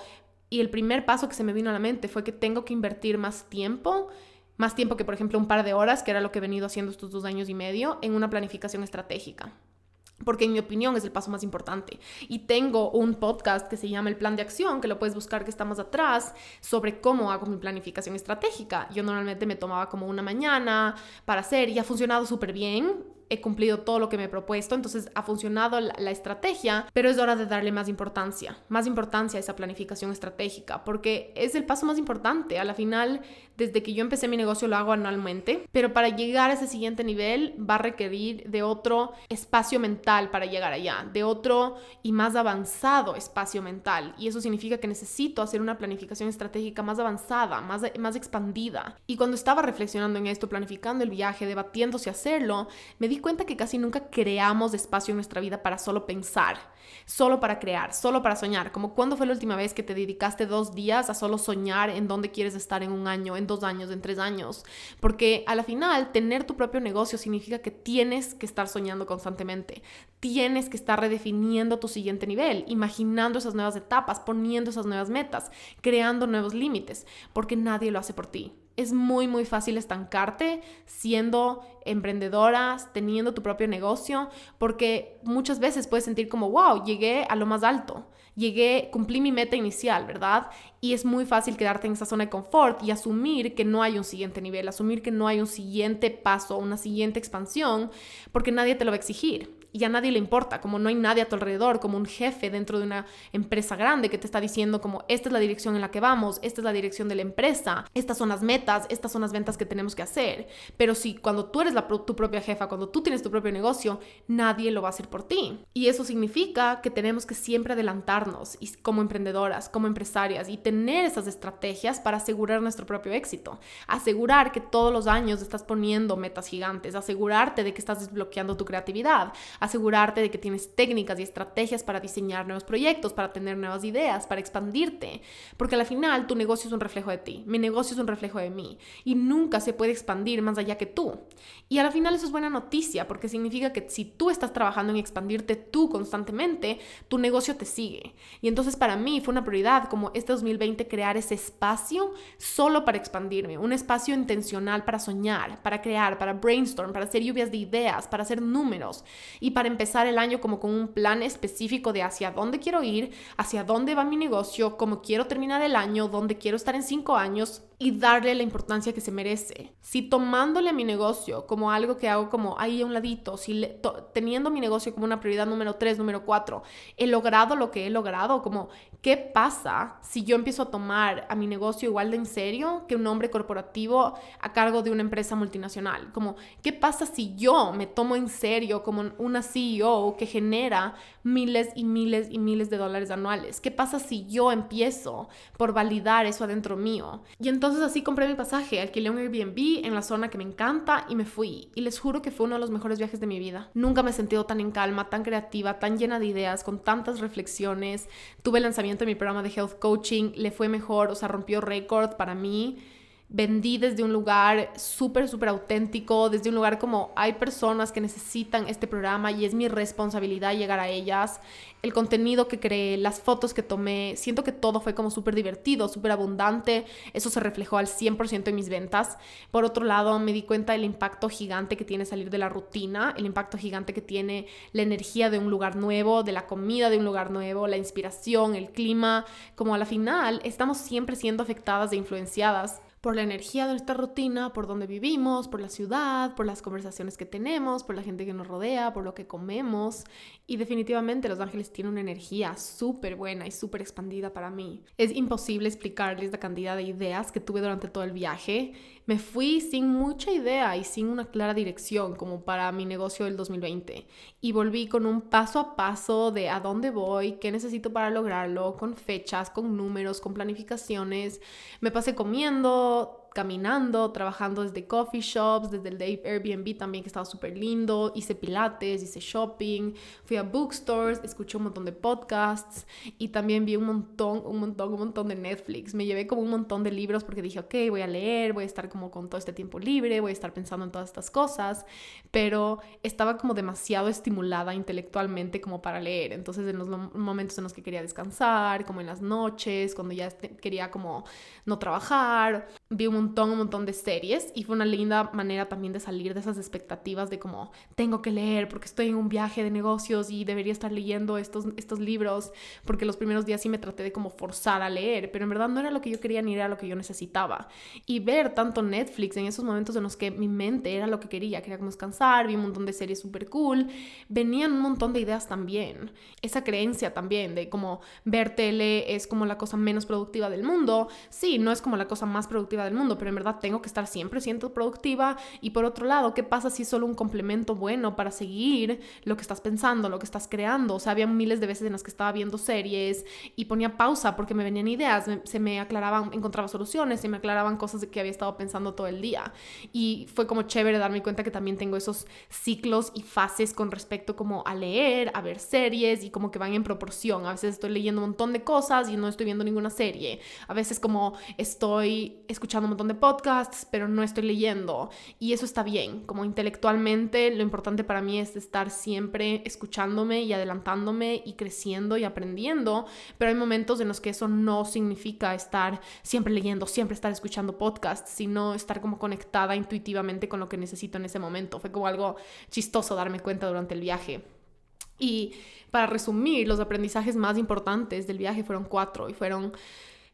Y el primer paso que se me vino a la mente fue que tengo que invertir más tiempo que, por ejemplo, un par de horas, que era lo que he venido haciendo estos 2 años y medio, en una planificación estratégica. Porque en mi opinión es el paso más importante. Y tengo un podcast que se llama El Plan de Acción, que lo puedes buscar, que está más atrás, sobre cómo hago mi planificación estratégica. Yo normalmente me tomaba como una mañana para hacer y ha funcionado súper bien. He cumplido todo lo que me he propuesto, entonces ha funcionado la estrategia, pero es hora de darle más importancia a esa planificación estratégica, porque es el paso más importante. A la final, desde que yo empecé mi negocio lo hago anualmente, pero para llegar a ese siguiente nivel va a requerir de otro espacio mental para llegar allá, de otro y más avanzado espacio mental, y eso significa que necesito hacer una planificación estratégica más avanzada, más expandida. Y cuando estaba reflexionando en esto, planificando el viaje, debatiendo si hacerlo, me di cuenta que casi nunca creamos espacio en nuestra vida para solo pensar, solo para crear, solo para soñar. Como ¿cuándo fue la última vez que te dedicaste 2 días a solo soñar en dónde quieres estar en 1 año, en 2 años, en 3 años? Porque a la final, tener tu propio negocio significa que tienes que estar soñando constantemente. Tienes que estar redefiniendo tu siguiente nivel, imaginando esas nuevas etapas, poniendo esas nuevas metas, creando nuevos límites, porque nadie lo hace por ti. Es muy, muy fácil estancarte siendo emprendedoras, teniendo tu propio negocio, porque muchas veces puedes sentir como, wow, llegué a lo más alto, cumplí mi meta inicial, ¿verdad? Y es muy fácil quedarte en esa zona de confort y asumir que no hay un siguiente nivel, asumir que no hay un siguiente paso, una siguiente expansión, porque nadie te lo va a exigir. Y a nadie le importa, como no hay nadie a tu alrededor, como un jefe dentro de una empresa grande que te está diciendo como esta es la dirección en la que vamos, esta es la dirección de la empresa, estas son las metas, estas son las ventas que tenemos que hacer. Pero si cuando tú eres tu propia jefa, cuando tú tienes tu propio negocio, nadie lo va a hacer por ti. Y eso significa que tenemos que siempre adelantarnos y como emprendedoras, como empresarias, y tener esas estrategias para asegurar nuestro propio éxito. Asegurar que todos los años estás poniendo metas gigantes, asegurarte de que estás desbloqueando tu creatividad, asegurarte de que tienes técnicas y estrategias para diseñar nuevos proyectos, para tener nuevas ideas, para expandirte, porque al final tu negocio es un reflejo de ti, mi negocio es un reflejo de mí y nunca se puede expandir más allá que tú. Y al final eso es buena noticia, porque significa que si tú estás trabajando en expandirte tú constantemente, tu negocio te sigue. Y entonces para mí fue una prioridad como este 2020 crear ese espacio solo para expandirme, un espacio intencional para soñar, para crear, para brainstorm, para hacer lluvias de ideas, para hacer números y para empezar el año como con un plan específico de hacia dónde quiero ir, hacia dónde va mi negocio, cómo quiero terminar el año, dónde quiero estar en 5 años y darle la importancia que se merece. Si tomándole a mi negocio como algo que hago como ahí a un ladito, teniendo mi negocio como una prioridad número 3, número 4, he logrado lo que he logrado, como ¿qué pasa si yo empiezo a tomar a mi negocio igual de en serio que un hombre corporativo a cargo de una empresa multinacional? Como ¿qué pasa si yo me tomo en serio como una CEO que genera miles y miles y miles de dólares anuales? ¿Qué pasa si yo empiezo por validar eso adentro mío? Y entonces Entonces así compré mi pasaje, alquilé un Airbnb en la zona que me encanta y me fui. Y les juro que fue uno de los mejores viajes de mi vida. Nunca me he sentido tan en calma, tan creativa, tan llena de ideas, con tantas reflexiones. Tuve el lanzamiento de mi programa de Health Coaching, le fue mejor, o sea, rompió récord para mí. Vendí desde un lugar súper auténtico, desde un lugar como hay personas que necesitan este programa y es mi responsabilidad llegar a ellas. El contenido que creé, las fotos que tomé, siento que todo fue como súper divertido, súper abundante. Eso se reflejó al 100% en mis ventas. Por otro lado, me di cuenta del impacto gigante que tiene salir de la rutina, el impacto gigante que tiene la energía de un lugar nuevo, de la comida de un lugar nuevo, la inspiración, el clima. Como a la final, estamos siempre siendo afectadas e influenciadas por la energía de nuestra rutina, por donde vivimos, por la ciudad, por las conversaciones que tenemos, por la gente que nos rodea, por lo que comemos. Y definitivamente Los Ángeles tiene una energía súper buena y súper expandida para mí. Es imposible explicarles la cantidad de ideas que tuve durante todo el viaje. Me fui sin mucha idea y sin una clara dirección como para mi negocio del 2020. Y volví con un paso a paso de a dónde voy, qué necesito para lograrlo, con fechas, con números, con planificaciones. Me pasé comiendo, caminando, trabajando desde coffee shops, desde el de Airbnb también, que estaba súper lindo. Hice pilates, hice shopping, fui a bookstores, escuché un montón de podcasts y también vi un montón de Netflix. Me llevé como un montón de libros porque dije, ok, voy a leer, voy a estar como con todo este tiempo libre, voy a estar pensando en todas estas cosas, pero estaba como demasiado estimulada intelectualmente como para leer. Entonces en los momentos en los que quería descansar, como en las noches, cuando ya quería como no trabajar, vi un montón de series y fue una linda manera también de salir de esas expectativas de como tengo que leer porque estoy en un viaje de negocios y debería estar leyendo estos libros, porque los primeros días sí me traté de como forzar a leer, pero en verdad no era lo que yo quería ni era lo que yo necesitaba. Y ver tanto Netflix en esos momentos en los que mi mente era lo que quería como descansar, vi un montón de series súper cool, venían un montón de ideas también. Esa creencia también de como ver tele es como la cosa menos productiva del mundo. Sí, no es como la cosa más productiva del mundo, pero en verdad tengo que estar siempre siendo productiva. Y por otro lado, ¿qué pasa si es solo un complemento bueno para seguir lo que estás pensando, lo que estás creando? O sea, había miles de veces en las que estaba viendo series y ponía pausa porque me venían ideas, se me aclaraban, encontraba soluciones, se me aclaraban cosas de que había estado pensando todo el día. Y fue como chévere darme cuenta que también tengo esos ciclos y fases con respecto como a leer, a ver series y como que van en proporción. A veces estoy leyendo un montón de cosas y no estoy viendo ninguna serie. A veces como estoy escuchando un montón de podcasts, pero no estoy leyendo. Y eso está bien. Como intelectualmente, lo importante para mí es estar siempre escuchándome y adelantándome y creciendo y aprendiendo. Pero hay momentos en los que eso no significa estar siempre leyendo, siempre estar escuchando podcasts, sino estar como conectada intuitivamente con lo que necesito en ese momento. Fue como algo chistoso darme cuenta durante el viaje. Y para resumir, los aprendizajes más importantes del viaje fueron 4 y fueron...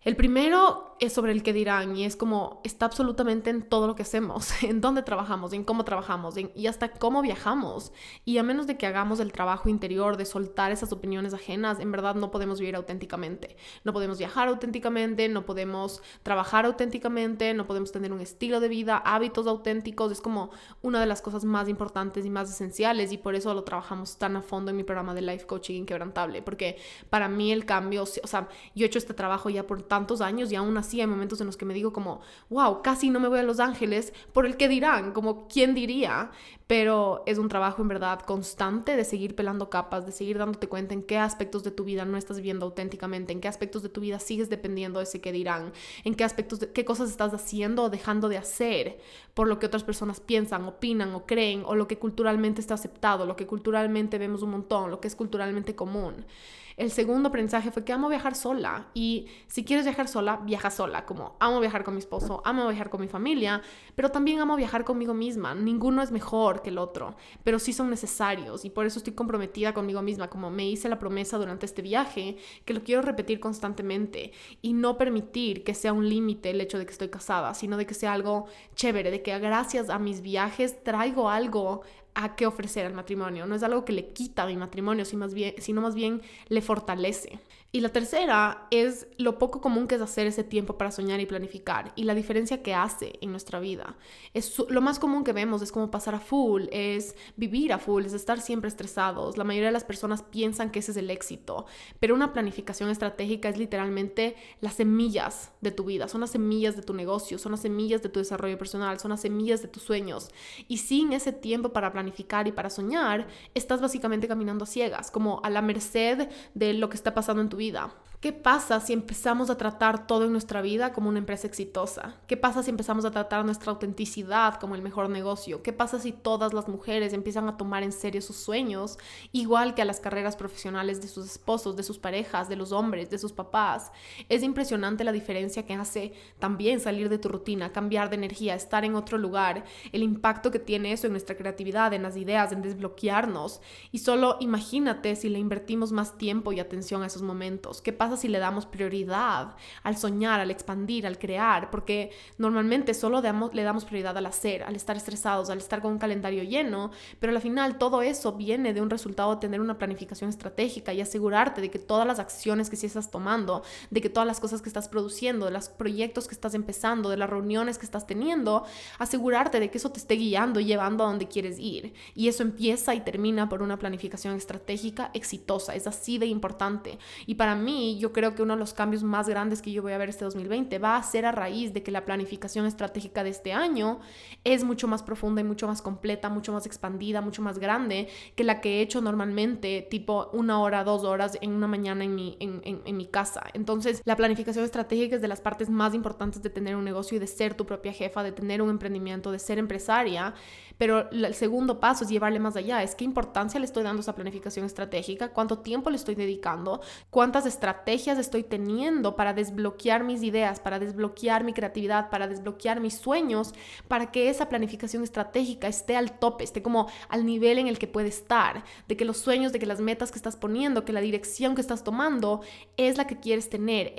El primero es sobre el qué dirán y es como está absolutamente en todo lo que hacemos, en dónde trabajamos, en cómo trabajamos y hasta cómo viajamos. Y a menos de que hagamos el trabajo interior de soltar esas opiniones ajenas, en verdad no podemos vivir auténticamente. No podemos viajar auténticamente, no podemos trabajar auténticamente, no podemos tener un estilo de vida, hábitos auténticos. Es como una de las cosas más importantes y más esenciales y por eso lo trabajamos tan a fondo en mi programa de Life Coaching Inquebrantable, porque para mí el cambio, o sea, yo he hecho este trabajo ya por tantos años y aún así hay momentos en los que me digo como, wow, casi no me voy a Los Ángeles por el que dirán, como quién diría, pero es un trabajo en verdad constante de seguir pelando capas, de seguir dándote cuenta en qué aspectos de tu vida no estás viviendo auténticamente, en qué aspectos de tu vida sigues dependiendo de ese que dirán, en qué aspectos, qué cosas estás haciendo o dejando de hacer por lo que otras personas piensan, opinan o creen, o lo que culturalmente está aceptado, lo que culturalmente vemos un montón, lo que es culturalmente común. El segundo aprendizaje fue que amo viajar sola y si quieres viajar sola, viaja sola, como amo viajar con mi esposo, amo viajar con mi familia, pero también amo viajar conmigo misma. Ninguno es mejor que el otro, pero sí son necesarios y por eso estoy comprometida conmigo misma, como me hice la promesa durante este viaje, que lo quiero repetir constantemente y no permitir que sea un límite el hecho de que estoy casada, sino de que sea algo chévere, de que gracias a mis viajes traigo algo a qué ofrecer al matrimonio. No es algo que le quita a mi matrimonio, sino más bien le fortalece. Y la tercera es lo poco común que es hacer ese tiempo para soñar y planificar y la diferencia que hace en nuestra vida. Lo más común que vemos es como pasar a full, es vivir a full, es estar siempre estresados. La mayoría de las personas piensan que ese es el éxito, pero una planificación estratégica es literalmente las semillas de tu vida, son las semillas de tu negocio, son las semillas de tu desarrollo personal, son las semillas de tus sueños. Y sin ese tiempo para planificar y para soñar, estás básicamente caminando a ciegas, como a la merced de lo que está pasando en tu vida. ¿Qué pasa si empezamos a tratar todo en nuestra vida como una empresa exitosa? ¿Qué pasa si empezamos a tratar nuestra autenticidad como el mejor negocio? ¿Qué pasa si todas las mujeres empiezan a tomar en serio sus sueños, igual que a las carreras profesionales de sus esposos, de sus parejas, de los hombres, de sus papás? Es impresionante la diferencia que hace también salir de tu rutina, cambiar de energía, estar en otro lugar, el impacto que tiene eso en nuestra creatividad, en las ideas, en desbloquearnos. Y solo imagínate si le invertimos más tiempo y atención a esos momentos. ¿Qué pasa si le damos prioridad al soñar, al expandir, al crear? Porque normalmente solo le damos prioridad al hacer, al estar estresados, al estar con un calendario lleno, pero al final todo eso viene de un resultado de tener una planificación estratégica y asegurarte de que todas las acciones que sí estás tomando, de que todas las cosas que estás produciendo, de los proyectos que estás empezando, de las reuniones que estás teniendo, asegurarte de que eso te esté guiando y llevando a donde quieres ir. Y eso empieza y termina por una planificación estratégica exitosa. Es así de importante. Y para mí, yo creo que uno de los cambios más grandes que yo voy a ver este 2020 va a ser a raíz de que la planificación estratégica de este año es mucho más profunda y mucho más completa, mucho más expandida, mucho más grande que la que he hecho normalmente, tipo 1 hora, 2 horas en una mañana en mi casa. Entonces, la planificación estratégica es de las partes más importantes de tener un negocio y de ser tu propia jefa, de tener un emprendimiento, de ser empresaria. Pero el segundo paso es llevarle más allá. Es qué importancia le estoy dando a esa planificación estratégica, cuánto tiempo le estoy dedicando, cuántas estrategias estoy teniendo para desbloquear mis ideas, para desbloquear mi creatividad, para desbloquear mis sueños, para que esa planificación estratégica esté al tope, esté como al nivel en el que puede estar, de que los sueños, de que las metas que estás poniendo, que la dirección que estás tomando es la que quieres tener,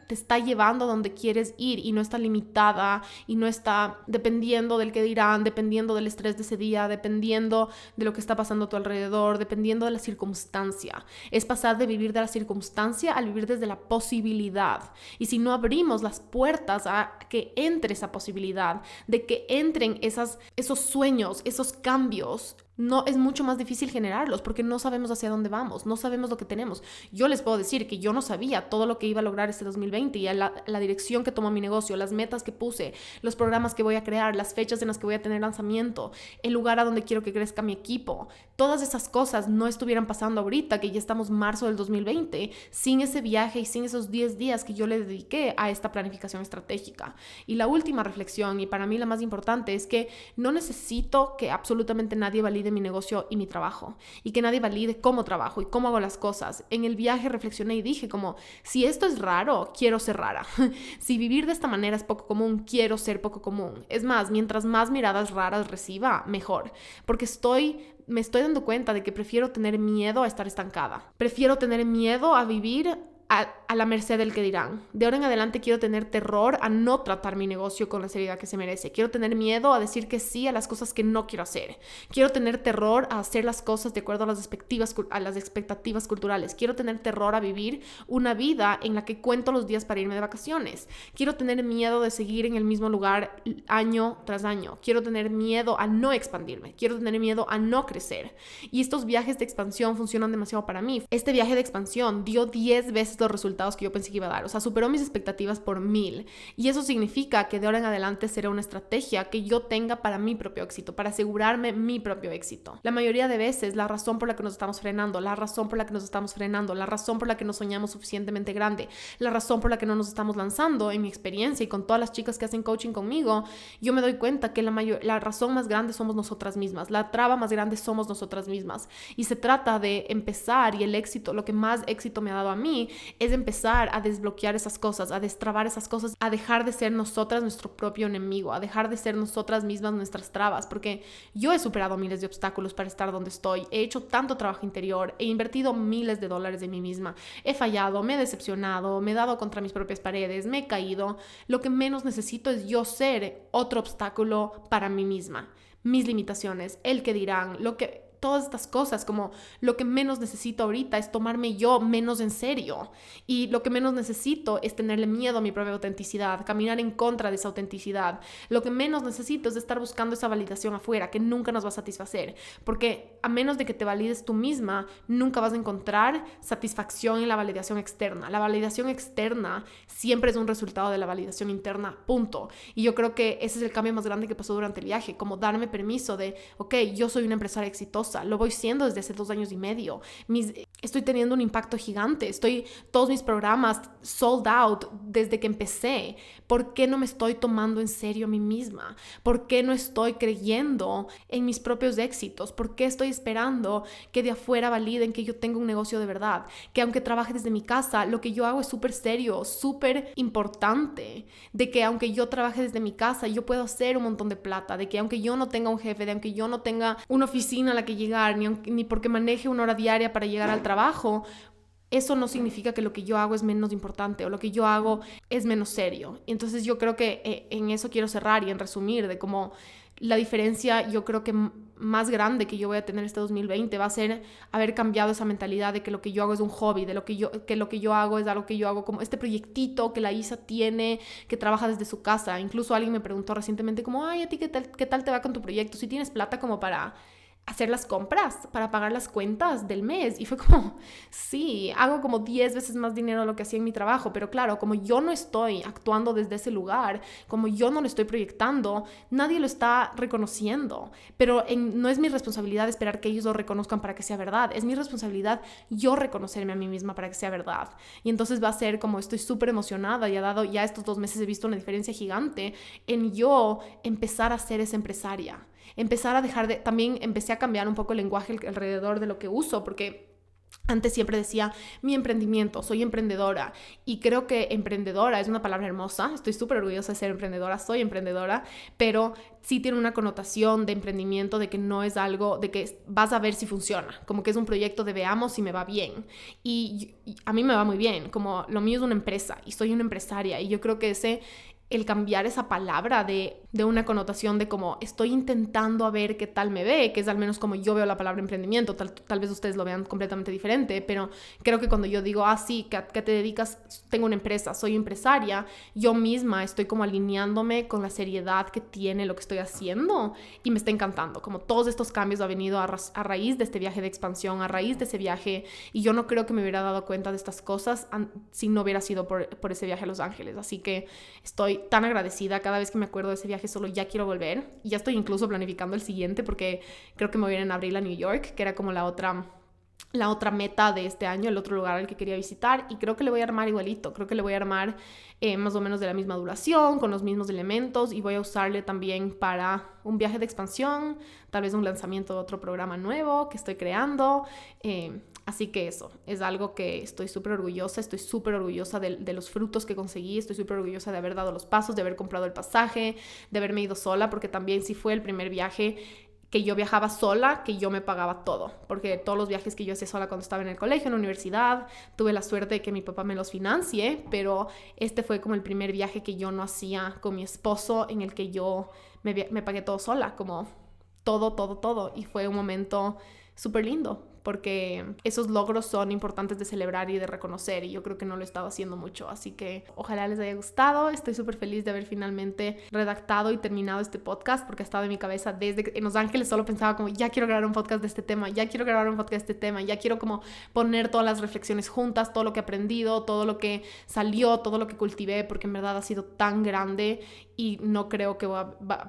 te está llevando a donde quieres ir y no está limitada y no está dependiendo del que dirán, dependiendo del estrés de ese día, dependiendo de lo que está pasando a tu alrededor, dependiendo de la circunstancia. Es pasar de vivir de la circunstancia al vivir desde la posibilidad. Y si no abrimos las puertas a que entre esa posibilidad, de que entren esos sueños, esos cambios, no, es mucho más difícil generarlos porque no sabemos hacia dónde vamos, no sabemos lo que tenemos. Yo les puedo decir que yo no sabía todo lo que iba a lograr este 2020 y la dirección que tomó mi negocio, las metas que puse, los programas que voy a crear, las fechas en las que voy a tener lanzamiento, el lugar a donde quiero que crezca mi equipo. Todas esas cosas no estuvieran pasando ahorita, que ya estamos marzo del 2020, sin ese viaje y sin esos 10 días que yo le dediqué a esta planificación estratégica. Y la última reflexión, y para mí la más importante, es que no necesito que absolutamente nadie valide mi negocio y mi trabajo y que nadie valide cómo trabajo y cómo hago las cosas. En el viaje reflexioné y dije como, si esto es raro, quiero ser rara. Si vivir de esta manera es poco común, quiero ser poco común. Es más, mientras más miradas raras reciba, mejor, porque me estoy dando cuenta de que prefiero tener miedo a estar estancada. Prefiero tener miedo a vivir a la merced del que dirán. De ahora en adelante quiero tener terror a no tratar mi negocio con la seriedad que se merece. Quiero tener miedo a decir que sí a las cosas que no quiero hacer. Quiero tener terror a hacer las cosas de acuerdo a las expectativas culturales. Quiero tener terror a vivir una vida en la que cuento los días para irme de vacaciones. Quiero tener miedo de seguir en el mismo lugar año tras año. Quiero tener miedo a no expandirme. Quiero tener miedo a no crecer. Y estos viajes de expansión funcionan demasiado para mí. Este viaje de expansión dio 10 veces los resultados que yo pensé que iba a dar. O sea, superó mis expectativas por 1000. Y eso significa que de ahora en adelante será una estrategia que yo tenga para mi propio éxito, para asegurarme mi propio éxito. La mayoría de veces, la razón por la que nos estamos frenando, la razón por la que no soñamos suficientemente grande, la razón por la que no nos estamos lanzando, en mi experiencia y con todas las chicas que hacen coaching conmigo, yo me doy cuenta que la razón más grande somos nosotras mismas. La traba más grande somos nosotras mismas. Y se trata de empezar, y el éxito, lo que más éxito me ha dado a mí, es empezar a desbloquear esas cosas, a destrabar esas cosas, a dejar de ser nosotras nuestro propio enemigo, a dejar de ser nosotras mismas nuestras trabas, porque yo he superado miles de obstáculos para estar donde estoy, he hecho tanto trabajo interior, he invertido miles de dólares de mí misma, he fallado, me he decepcionado, me he dado contra mis propias paredes, me he caído. Lo que menos necesito es yo ser otro obstáculo para mí misma. mis limitaciones, el que dirán, todas estas cosas, como lo que menos necesito ahorita es tomarme yo menos en serio, y lo que menos necesito es tenerle miedo a mi propia autenticidad, caminar en contra de esa autenticidad. Lo que menos necesito es estar buscando esa validación afuera que nunca nos va a satisfacer, porque a menos de que te valides tú misma, nunca vas a encontrar satisfacción en la validación externa. La validación externa siempre es un resultado de la validación interna, punto. Y yo creo que ese es el cambio más grande que pasó durante el viaje, como darme permiso de, ok, yo soy una empresaria exitosa, lo voy siendo desde hace 2 años y medio. Estoy teniendo un impacto gigante. Todos mis programas sold out desde que empecé. ¿Por qué no me estoy tomando en serio a mí misma? ¿Por qué no estoy creyendo en mis propios éxitos? ¿Por qué estoy esperando que de afuera validen que yo tengo un negocio de verdad? Que aunque trabaje desde mi casa, lo que yo hago es súper serio, súper importante. De que aunque yo trabaje desde mi casa, yo puedo hacer un montón de plata. De que aunque yo no tenga un jefe, de aunque yo no tenga una oficina a la que llegar, ni porque maneje 1 hora diaria para llegar al trabajo, eso no significa que lo que yo hago es menos importante o lo que yo hago es menos serio. Y entonces yo creo que en eso quiero cerrar y en resumir de cómo la diferencia, yo creo que más grande que yo voy a tener este 2020 va a ser haber cambiado esa mentalidad de que lo que yo hago es un hobby, de que lo que yo hago es algo que yo hago como este proyectito que la Isa tiene, que trabaja desde su casa. Incluso alguien me preguntó recientemente como, ay, ¿a ti qué tal te va con tu proyecto? Si tienes plata como para hacer las compras, para pagar las cuentas del mes. Y fue como, sí, hago como 10 veces más dinero de lo que hacía en mi trabajo, pero claro, como yo no estoy actuando desde ese lugar, como yo no lo estoy proyectando, nadie lo está reconociendo. Pero no es mi responsabilidad esperar que ellos lo reconozcan para que sea verdad, es mi responsabilidad yo reconocerme a mí misma para que sea verdad. Y entonces va a ser como estoy súper emocionada y ya estos 2 meses he visto una diferencia gigante en yo empezar a ser esa empresaria. También empecé a cambiar un poco el lenguaje alrededor de lo que uso, porque antes siempre decía mi emprendimiento, soy emprendedora, y creo que emprendedora es una palabra hermosa, estoy súper orgullosa de ser emprendedora, soy emprendedora, pero sí tiene una connotación de emprendimiento, de que no es algo, de que vas a ver si funciona, como que es un proyecto de veamos si me va bien, y a mí me va muy bien, como lo mío es una empresa y soy una empresaria, y yo creo que el cambiar esa palabra de una connotación de como estoy intentando a ver qué tal me ve, que es al menos como yo veo la palabra emprendimiento, tal vez ustedes lo vean completamente diferente, pero creo que cuando yo digo, sí, ¿qué te dedicas? Tengo una empresa, soy empresaria, yo misma estoy como alineándome con la seriedad que tiene lo que estoy haciendo y me está encantando, como todos estos cambios han venido a raíz de este viaje de expansión, a raíz de ese viaje, y yo no creo que me hubiera dado cuenta de estas cosas si no hubiera sido por ese viaje a Los Ángeles, así que estoy tan agradecida. Cada vez que me acuerdo de ese viaje solo ya quiero volver, y ya estoy incluso planificando el siguiente porque creo que me voy a ir en abril a New York, que era como la otra meta de este año, el otro lugar al que quería visitar, y creo que le voy a armar igualito, creo que le voy a armar más o menos de la misma duración, con los mismos elementos, y voy a usarle también para un viaje de expansión, tal vez un lanzamiento de otro programa nuevo que estoy creando, así que eso, es algo que estoy súper orgullosa de los frutos que conseguí, estoy súper orgullosa de haber dado los pasos, de haber comprado el pasaje, de haberme ido sola, porque también sí fue el primer viaje que yo viajaba sola, que yo me pagaba todo, porque todos los viajes que yo hacía sola cuando estaba en el colegio, en la universidad, tuve la suerte de que mi papá me los financie, pero este fue como el primer viaje que yo no hacía con mi esposo, en el que yo me pagué todo sola, como todo, y fue un momento súper lindo, porque esos logros son importantes de celebrar y de reconocer, y yo creo que no lo he estado haciendo mucho, así que ojalá les haya gustado. Estoy súper feliz de haber finalmente redactado y terminado este podcast, porque ha estado en mi cabeza desde que en Los Ángeles solo pensaba como ya quiero grabar un podcast de este tema, ya quiero como poner todas las reflexiones juntas, todo lo que he aprendido, todo lo que salió, todo lo que cultivé, porque en verdad ha sido tan grande y no creo que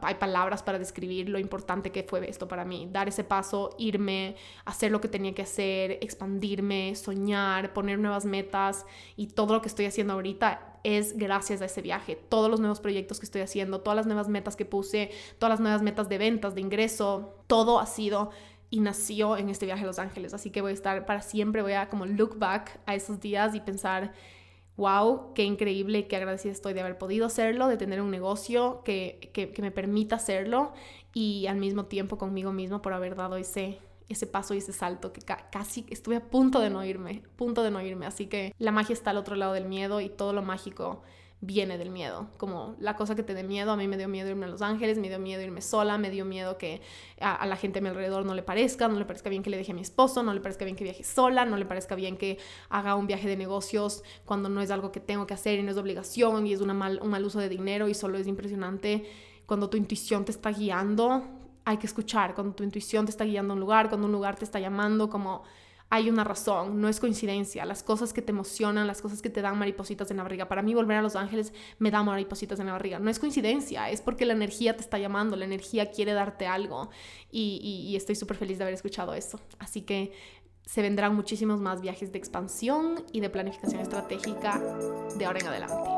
hay palabras para describir lo importante que fue esto para mí, dar ese paso, irme, hacer lo que tenía que hacer, expandirme, soñar, poner nuevas metas, y todo lo que estoy haciendo ahorita es gracias a ese viaje. Todos los nuevos proyectos que estoy haciendo, todas las nuevas metas que puse, todas las nuevas metas de ventas, de ingreso, todo ha sido y nació en este viaje a Los Ángeles. Así que voy a estar para siempre, voy a como look back a esos días y pensar, wow, qué increíble, qué agradecida estoy de haber podido hacerlo, de tener un negocio que me permita hacerlo, y al mismo tiempo conmigo mismo por haber dado ese paso y ese salto que casi estuve a punto de no irme. Así que la magia está al otro lado del miedo, y todo lo mágico viene del miedo. Como la cosa que te dé miedo, a mí me dio miedo irme a Los Ángeles, me dio miedo irme sola, me dio miedo que a la gente a mi alrededor no le parezca bien que le deje a mi esposo, no le parezca bien que viaje sola, no le parezca bien que haga un viaje de negocios cuando no es algo que tengo que hacer y no es obligación y es un mal uso de dinero, y solo es impresionante cuando tu intuición te está guiando. Hay que escuchar cuando tu intuición te está guiando a un lugar, cuando un lugar te está llamando, como hay una razón, no es coincidencia. Las cosas que te emocionan, las cosas que te dan maripositas en la barriga. Para mí volver a Los Ángeles me da maripositas en la barriga. No es coincidencia, es porque la energía te está llamando, la energía quiere darte algo. Y estoy súper feliz de haber escuchado eso. Así que se vendrán muchísimos más viajes de expansión y de planificación estratégica de ahora en adelante.